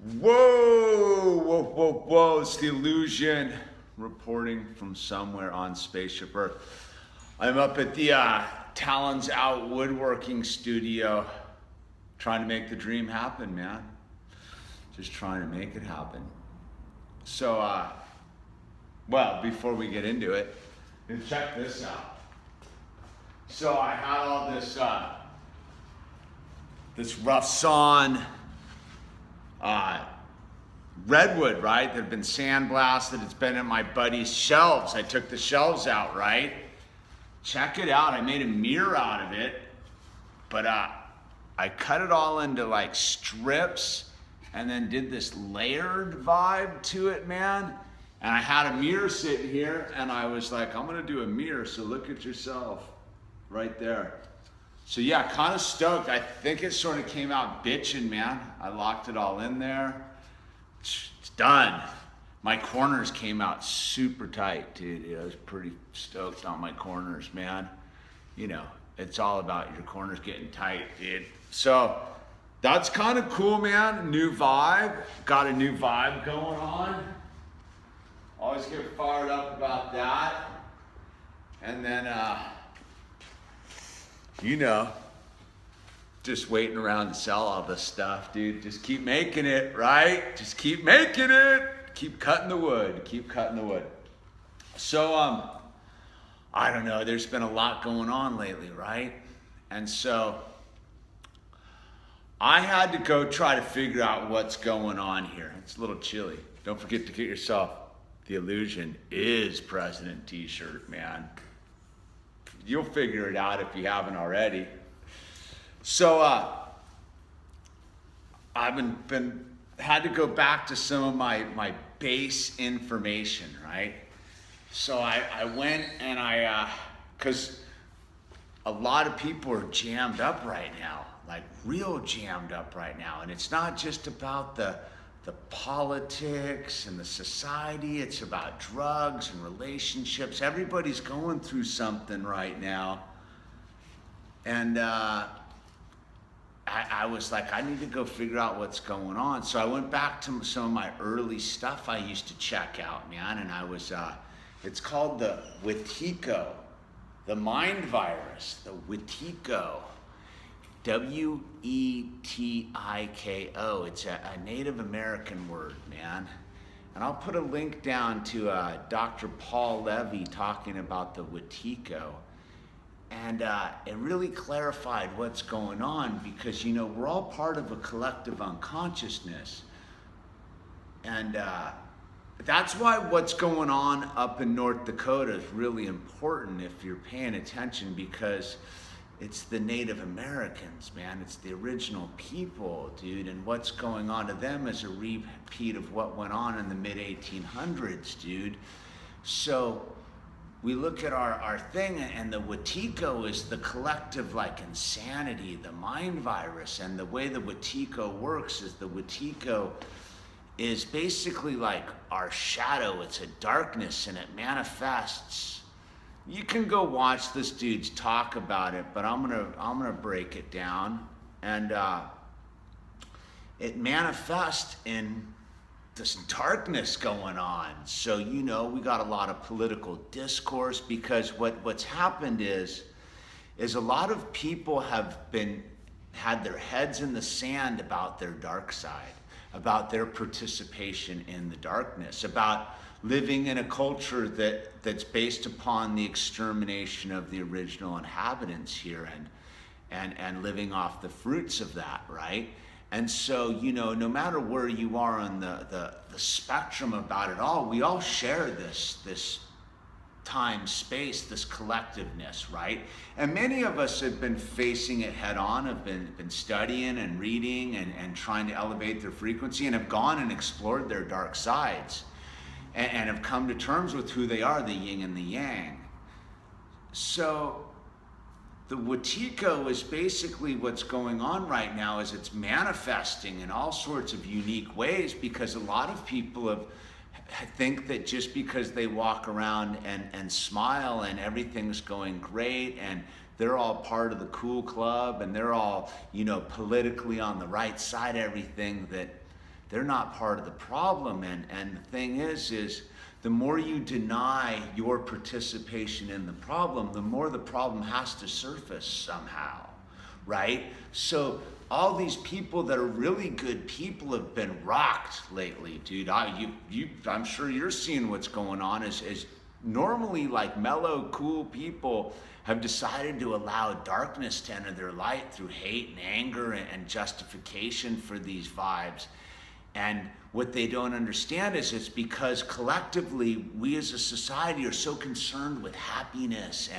Whoa, whoa, whoa, whoa. It's the Illusion reporting from somewhere on Spaceship Earth. I'm up at the Talons Out Woodworking Studio trying to make the dream happen, man. Just trying to make it happen. So, well, before we get into it, check this out. So I had all this rough sawn redwood, right, that had been sandblasted. It's been in my buddy's shelves. I took the shelves out, right? Check it out. I made a mirror out of it, but I cut it all into like strips and then did this layered vibe to it, man. And I had a mirror sitting here and I was like, I'm gonna do a mirror, so look at yourself right there. So yeah, kind of stoked. I think it sort of came out bitching, man. I locked it all in there. It's done. My corners came out super tight, dude. I was pretty stoked on my corners, man. You know, it's all about your corners getting tight, dude. So that's kind of cool, man. New vibe. Got a new vibe going on. Always get fired up about that. And then, you know, just waiting around to sell all this stuff, dude. Just keep making it, right? Just keep making it. Keep cutting the wood. Keep cutting the wood. So, I don't know. There's been a lot going on lately, right? And so I had to go try to figure out what's going on here. It's a little chilly. Don't forget to get yourself the Illusion is President t-shirt, man. You'll figure it out if you haven't already. So I've been had to go back to some of my base information, right? So I went and because a lot of people are jammed up right now, like real jammed up right now. And it's not just about the politics and the society, it's about drugs and relationships. Everybody's going through something right now. And I was like, I need to go figure out what's going on. So I went back to some of my early stuff I used to check out, man. And I was, it's called the Wetiko, the mind virus, the Wetiko. W-E-T-I-K-O. It's a Native American word, man. And I'll put a link down to Dr. Paul Levy talking about the Wetiko. And it really clarified what's going on because, you know, we're all part of a collective unconsciousness. And that's why what's going on up in North Dakota is really important if you're paying attention, because it's the Native Americans, man. It's the original people, dude. And what's going on to them is a repeat of what went on in the mid-1800s, dude. So we look at our thing, and the Wetiko is the collective, like, insanity, the mind virus. And the way the Wetiko works is the Wetiko is basically like our shadow. It's a darkness, and it manifests. You can go watch this dude's talk about it, but I'm gonna break it down. And it manifests in this darkness going on. So, you know, we got a lot of political discourse because what's happened is a lot of people have had their heads in the sand about their dark side, about their participation in the darkness, about living in a culture that's based upon the extermination of the original inhabitants here and living off the fruits of that, right? And so, you know, no matter where you are on the spectrum about it all, we all share this time, space, this collectiveness, right? And many of us have been facing it head on, have been studying and reading and trying to elevate their frequency, and have gone and explored their dark sides and have come to terms with who they are, the yin and the yang. So the Wetiko is basically what's going on right now, is it's manifesting in all sorts of unique ways, because a lot of people think that just because they walk around and smile and everything's going great and they're all part of the cool club and they're all, you know, politically on the right side of everything, they're not part of the problem. And the thing is the more you deny your participation in the problem, the more the problem has to surface somehow, right? So all these people that are really good people have been rocked lately, dude. I'm sure you're seeing what's going on is normally like mellow, cool people have decided to allow darkness to enter their light through hate and anger and justification for these vibes. And what they don't understand is it's because collectively we as a society are so concerned with happiness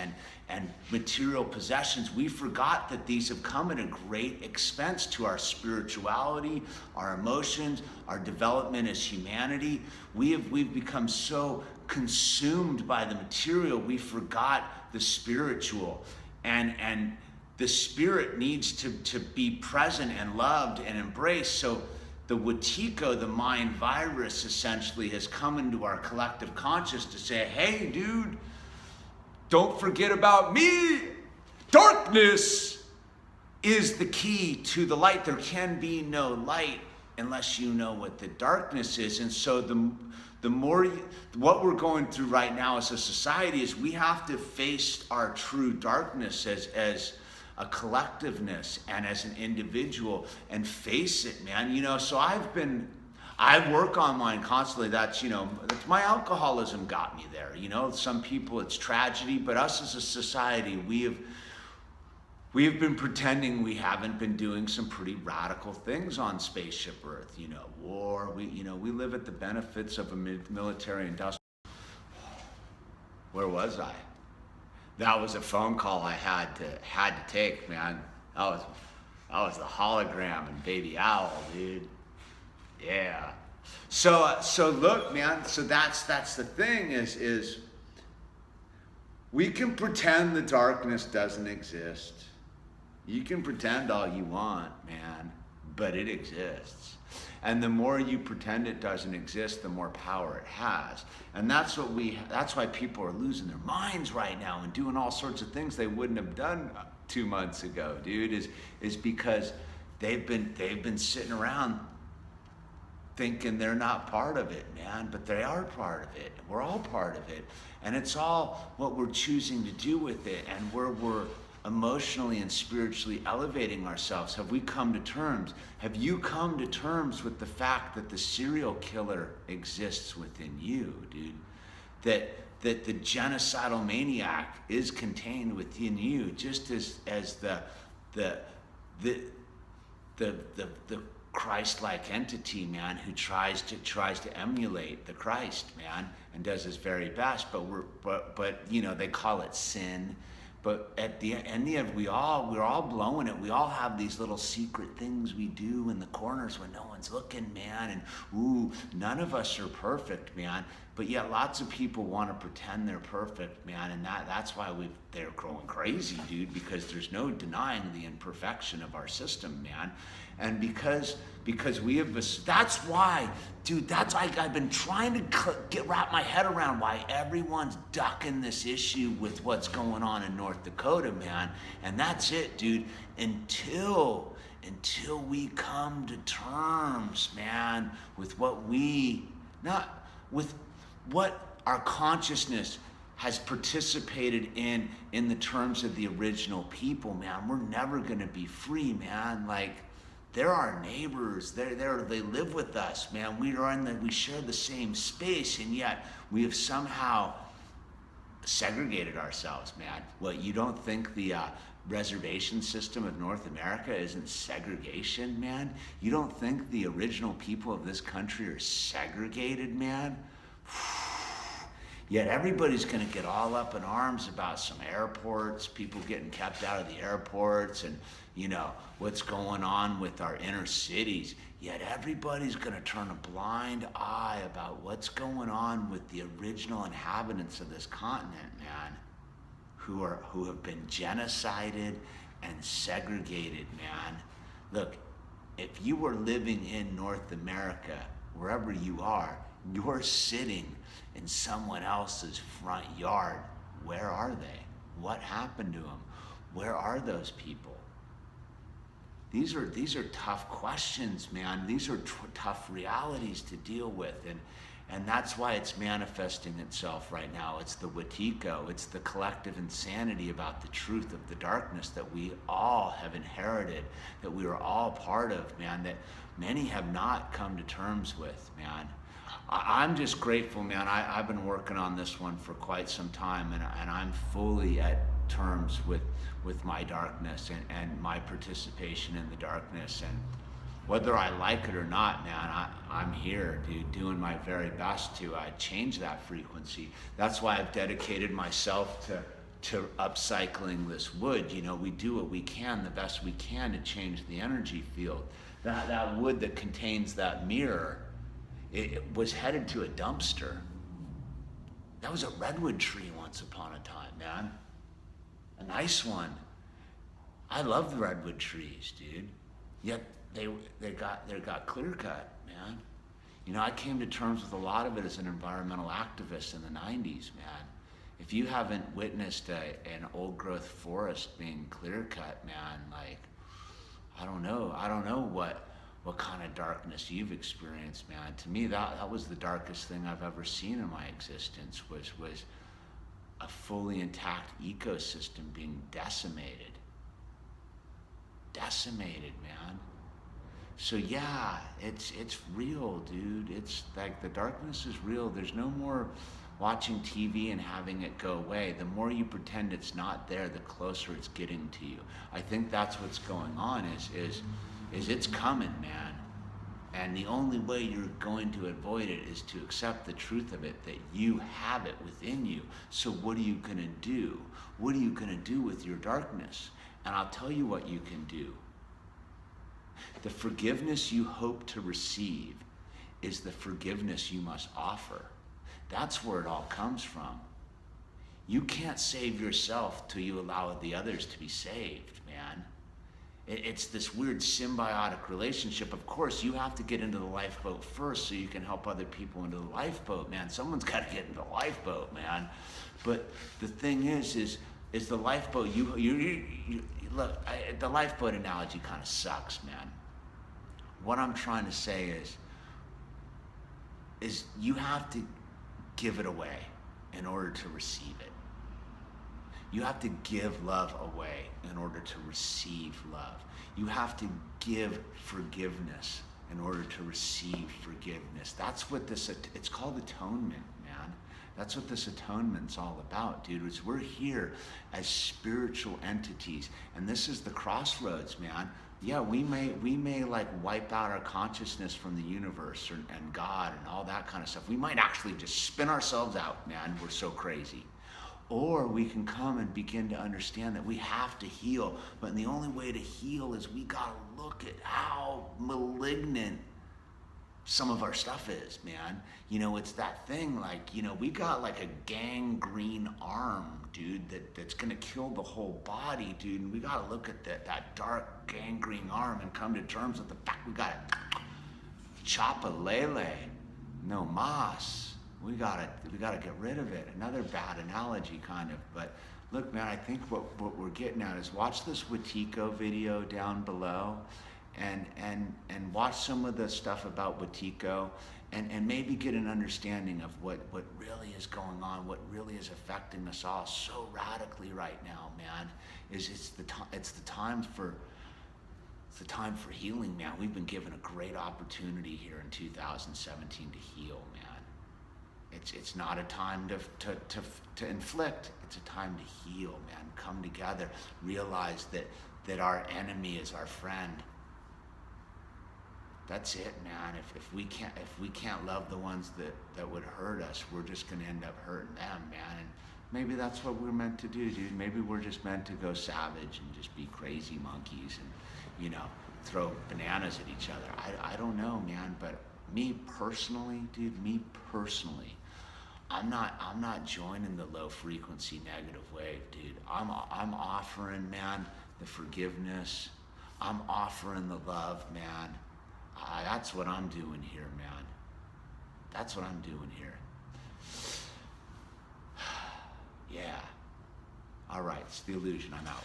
and material possessions, we forgot that these have come at a great expense to our spirituality, our emotions, our development as humanity. We've become so consumed by the material, we forgot the spiritual. And the spirit needs to be present and loved and embraced. So the Wetiko, the mind virus, essentially has come into our collective conscious to say, hey, dude, don't forget about me. Darkness is the key to the light. There can be no light unless you know what the darkness is. And so the more what we're going through right now as a society is we have to face our true darkness as a collectiveness and as an individual and face it, man. You know, so I work online constantly. That's my alcoholism got me there. You know, some people it's tragedy, but us as a society, we have been pretending we haven't been doing some pretty radical things on Spaceship Earth. You know, war. We live at the benefits of a military industrial. Where was I? That was a phone call I had to take, man. That was the hologram and Baby Owl, dude. Yeah. So look, man. So that's the thing is we can pretend the darkness doesn't exist. You can pretend all you want, man, but it exists. And the more you pretend it doesn't exist, the more power it has. And that's why people are losing their minds right now and doing all sorts of things they wouldn't have done 2 months ago, dude, is because they've been sitting around thinking they're not part of it, man, but they are part of it. We're all part of it. And it's all what we're choosing to do with it and where we're emotionally and spiritually elevating ourselves. Have we come to terms? Have you come to terms with the fact that the serial killer exists within you, dude? That the genocidal maniac is contained within you, just as the Christ-like entity, man, who tries to emulate the Christ, man, and does his very best. But they call it sin. But at the end, we're all blowing it. We all have these little secret things we do in the corners when no one's looking, man. And none of us are perfect, man. But yet lots of people want to pretend they're perfect, man. And that's why they're growing crazy, dude, because there's no denying the imperfection of our system, man. And because we have this, that's why, dude, I've been trying to wrap my head around why everyone's ducking this issue with what's going on in North Dakota, man. And that's it, dude, until we come to terms, man, with what our consciousness has participated in the terms of the original people, man. We're never gonna be free, man. Like, they're our neighbors. They live with us, man. We share the same space, and yet we have somehow segregated ourselves, man. What, you don't think the reservation system of North America isn't segregation, man? You don't think the original people of this country are segregated, man? Yet everybody's gonna get all up in arms about some airports, people getting kept out of the airports, and what's going on with our inner cities. Yet everybody's gonna turn a blind eye about what's going on with the original inhabitants of this continent, man, who have been genocided and segregated, man. Look, if you were living in North America, wherever you are, you're sitting in someone else's front yard. Where are they? What happened to them? Where are those people? these are tough questions, man. These are tough realities to deal with, and that's why it's manifesting itself right now. It's the Wetiko. It's the collective insanity about the truth of the darkness that we all have inherited, that we are all part of, man, that many have not come to terms with, man. I'm just grateful, man. I've been working on this one for quite some time, and I'm fully at terms with my darkness and my participation in the darkness. And whether I like it or not, man, I'm here, dude, doing my very best to change that frequency. That's why I've dedicated myself to upcycling this wood. You know, we do what we can, the best we can, to change the energy field. That wood that contains that mirror, it was headed to a dumpster. That was a redwood tree once upon a time, man. A nice one. I love the redwood trees, dude. Yet they got clear cut, man. You know, I came to terms with a lot of it as an environmental activist in the 90s, man. If you haven't witnessed an old growth forest being clear cut, man, like, I don't know what kind of darkness you've experienced, man. To me, that was the darkest thing I've ever seen in my existence, was a fully intact ecosystem being decimated. Decimated, man. So yeah, it's real, dude. It's like the darkness is real. There's no more watching TV and having it go away. The more you pretend it's not there, the closer it's getting to you. I think that's what's going on, is it's coming, man. And the only way you're going to avoid it is to accept the truth of it, that you have it within you. So what are you gonna do? What are you gonna do with your darkness? And I'll tell you what you can do. The forgiveness you hope to receive is the forgiveness you must offer. That's where it all comes from. You can't save yourself till you allow the others to be saved, man. It's this weird symbiotic relationship. Of course, you have to get into the lifeboat first so you can help other people into the lifeboat, man. Someone's got to get into the lifeboat, man. But the thing is the lifeboat, you look, the lifeboat analogy kind of sucks, man. What I'm trying to say is you have to give it away in order to receive it. You have to give love away in order to receive love. You have to give forgiveness in order to receive forgiveness. That's what it's called atonement, man. That's what this atonement's all about, dude. Is we're here as spiritual entities, and this is the crossroads, man. Yeah, we may like wipe out our consciousness from the universe and God and all that kind of stuff. We might actually just spin ourselves out, man. We're so crazy. Or we can come and begin to understand that we have to heal. But the only way to heal is we gotta look at how malignant some of our stuff is, man. You know, it's that thing, like, you know, we got like a gangrene arm, dude, that's gonna kill the whole body, dude. And we gotta look at that dark gangrene arm and come to terms with the fact we gotta chop a lele, no mas. We gotta get rid of it. Another bad analogy, kind of. But look, man, I think what we're getting at is watch this Wetiko video down below, and watch some of the stuff about Wetiko, and maybe get an understanding of what really is going on, what really is affecting us all so radically right now, man. It's the time for healing, man. We've been given a great opportunity here in 2017 to heal, man. It's not a time to inflict. It's a time to heal, man. Come together. Realize that our enemy is our friend. That's it, man. If we can't love the ones that would hurt us, we're just gonna end up hurting them, man. And maybe that's what we're meant to do, dude. Maybe we're just meant to go savage and just be crazy monkeys and, you know, throw bananas at each other. I don't know, man. But me personally, dude, I'm not joining the low frequency negative wave, dude. I'm offering, man, the forgiveness. I'm offering the love, man. That's what I'm doing here, man. That's what I'm doing here. Yeah. All right, it's the illusion. I'm out.